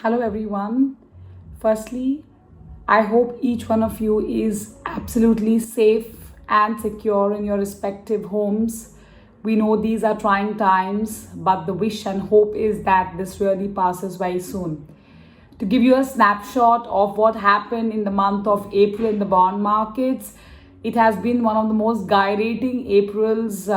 Hello, everyone. Firstly, I hope each one of you is absolutely safe and secure in your respective homes. We know these are trying times, but the wish and hope is that this really passes very soon. To give you a snapshot of what happened in the month of April in the bond markets, it has been one of the most gyrating Aprils,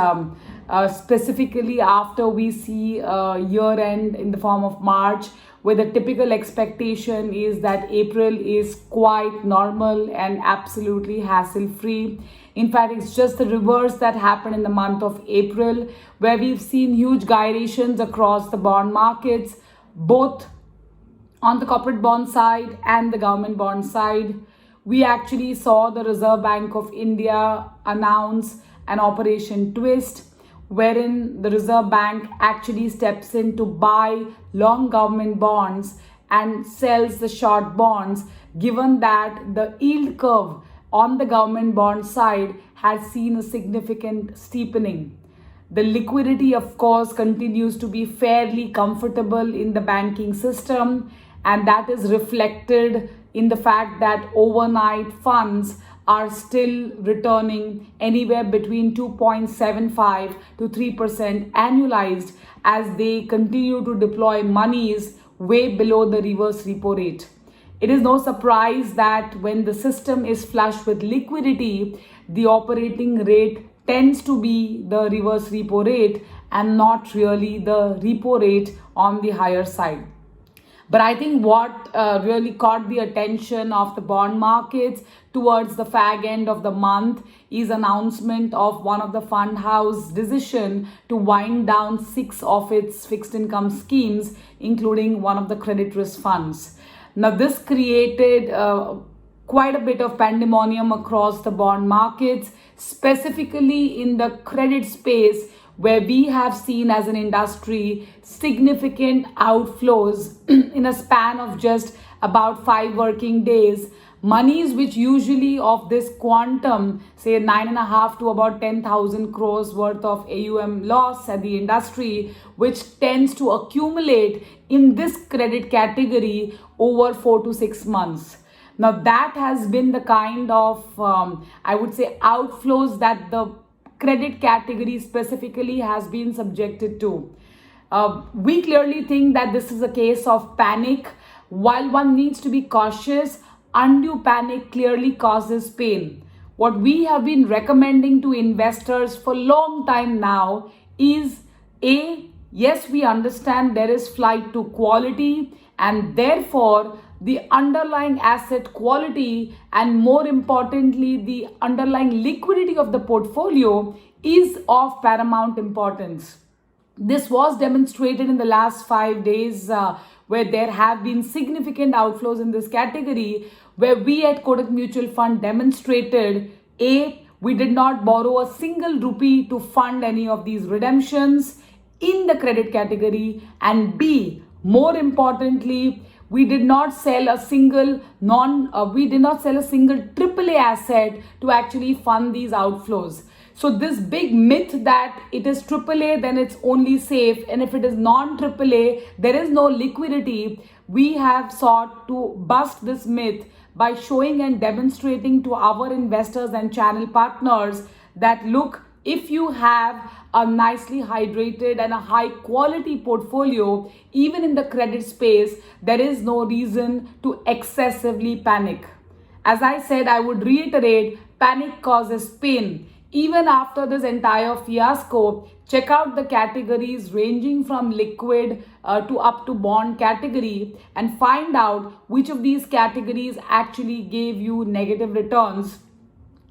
specifically after we see year end in the form of March, where the typical expectation is that April is quite normal and absolutely hassle free. In fact, it's just the reverse that happened in the month of April, where we've seen huge gyrations across the bond markets, both on the corporate bond side and the government bond side. We actually saw the Reserve Bank of India announce an Operation Twist, wherein the Reserve Bank actually steps in to buy long government bonds and sells the short bonds, given that the yield curve on the government bond side has seen a significant steepening. The liquidity, of course, continues to be fairly comfortable in the banking system, and that is reflected in the fact that overnight funds are still returning anywhere between 2.75 to 3% annualized as they continue to deploy monies way below the reverse repo rate. It is no surprise that when the system is flush with liquidity, the operating rate tends to be the reverse repo rate and not really the repo rate on the higher side. But I think what really caught the attention of the bond markets towards the fag end of the month is announcement of one of the fund house decision to wind down 6 of its fixed income schemes, including one of the credit risk funds. Now, this created quite a bit of pandemonium across the bond markets, specifically in the credit space, where we have seen as an industry significant outflows in a span of just about 5 working days. Monies which usually of this quantum, say 9.5 to about 10,000 crores worth of AUM loss at the industry, which tends to accumulate in this credit category over 4 to 6 months. Now, that has been the kind of, I would say, outflows that the credit category specifically has been subjected to. We clearly think that this is a case of panic. While one needs to be cautious, undue panic clearly causes pain. What we have been recommending to investors for a long time now is A, yes, we understand there is flight to quality, and therefore the underlying asset quality and more importantly the underlying liquidity of the portfolio is of paramount importance. This was demonstrated in the last 5 days, where there have been significant outflows in this category, where we at Kotak Mutual Fund demonstrated A, we did not borrow a single rupee to fund any of these redemptions in the credit category, and B, more importantly, we did not sell a single AAA asset to actually fund these outflows. So this big myth that it is AAA, then it's only safe, and if it is non-AAA, there is no liquidity. We have sought to bust this myth by showing and demonstrating to our investors and channel partners that look, if you have a nicely hydrated and a high quality portfolio, even in the credit space, there is no reason to excessively panic. As I said, I would reiterate, panic causes pain. Even after this entire fiasco, check out the categories ranging from liquid to up to bond category and find out which of these categories actually gave you negative returns.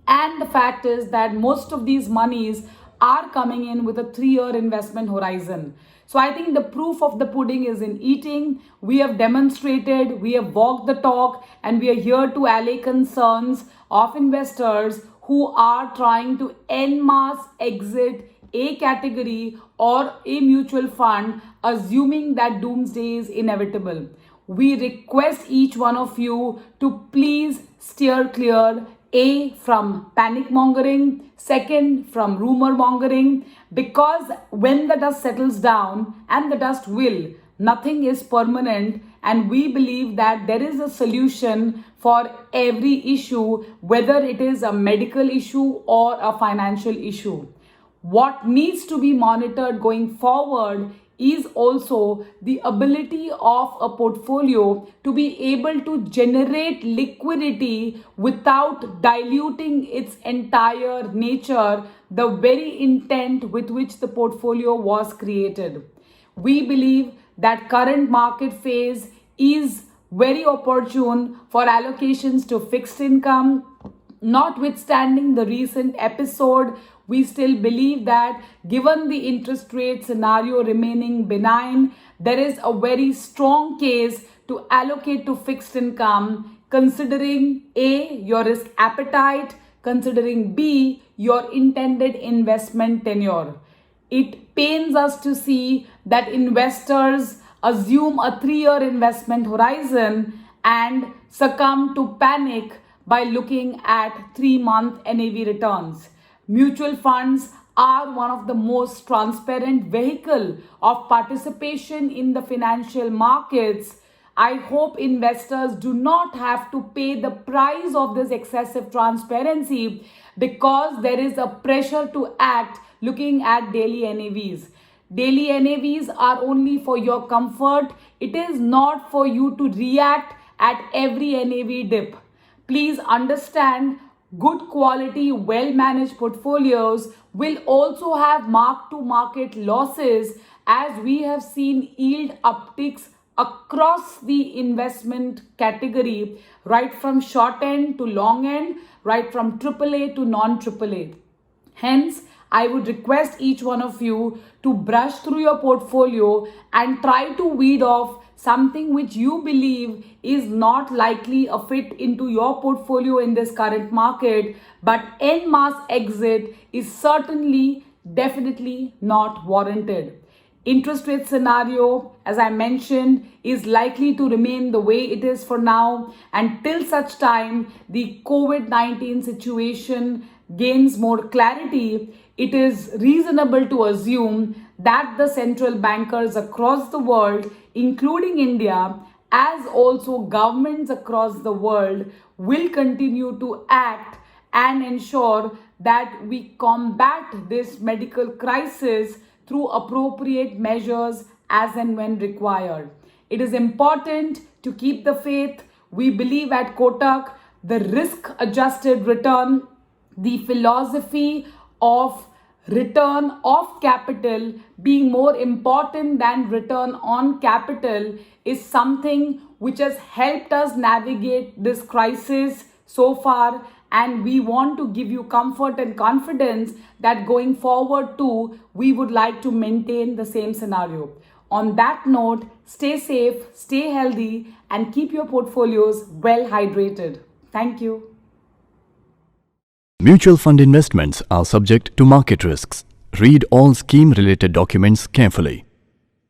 And the fact is that most of these monies are coming in with a 3-year investment horizon. So I think the proof of the pudding is in eating. We have demonstrated, we have walked the talk, and we are here to allay concerns of investors who are trying to en masse exit a category or a mutual fund, assuming that doomsday is inevitable. We request each one of you to please steer clear, A, from panic mongering, second, from rumor mongering, because when the dust settles down, and the dust will, nothing is permanent, and we believe that there is a solution for every issue, whether it is a medical issue or a financial issue. What needs to be monitored going forward is also the ability of a portfolio to be able to generate liquidity without diluting its entire nature, the very intent with which the portfolio was created. We believe that current market phase is very opportune for allocations to fixed income. Notwithstanding the recent episode, we still believe that given the interest rate scenario remaining benign, there is a very strong case to allocate to fixed income, considering A, your risk appetite, considering B, your intended investment tenure. It pains us to see that investors assume a 3-year investment horizon and succumb to panic by looking at 3-month NAV returns. Mutual funds are one of the most transparent vehicle of participation in the financial markets. I hope investors do not have to pay the price of this excessive transparency because there is a pressure to act looking at daily NAVs. Daily NAVs are only for your comfort. It is not for you to react at every NAV dip. Please understand, good quality, well-managed portfolios will also have mark-to-market losses, as we have seen yield upticks across the investment category, right from short end to long end, right from AAA to non-AAA. Hence, I would request each one of you to brush through your portfolio and try to weed off something which you believe is not likely a fit into your portfolio in this current market, but en masse exit is certainly, definitely not warranted. Interest rate scenario, as I mentioned, is likely to remain the way it is for now until such time the COVID-19 situation gains more clarity. It is reasonable to assume that the central bankers across the world, including India, as also governments across the world, will continue to act and ensure that we combat this medical crisis through appropriate measures as and when required. It is important to keep the faith. We believe at Kotak the risk adjusted return, the philosophy of return of capital being more important than return on capital, is something which has helped us navigate this crisis so far, and we want to give you comfort and confidence that going forward too, we would like to maintain the same scenario. On that note, stay safe, stay healthy, and keep your portfolios well hydrated. Thank you. Mutual fund investments are subject to market risks. Read all scheme-related documents carefully.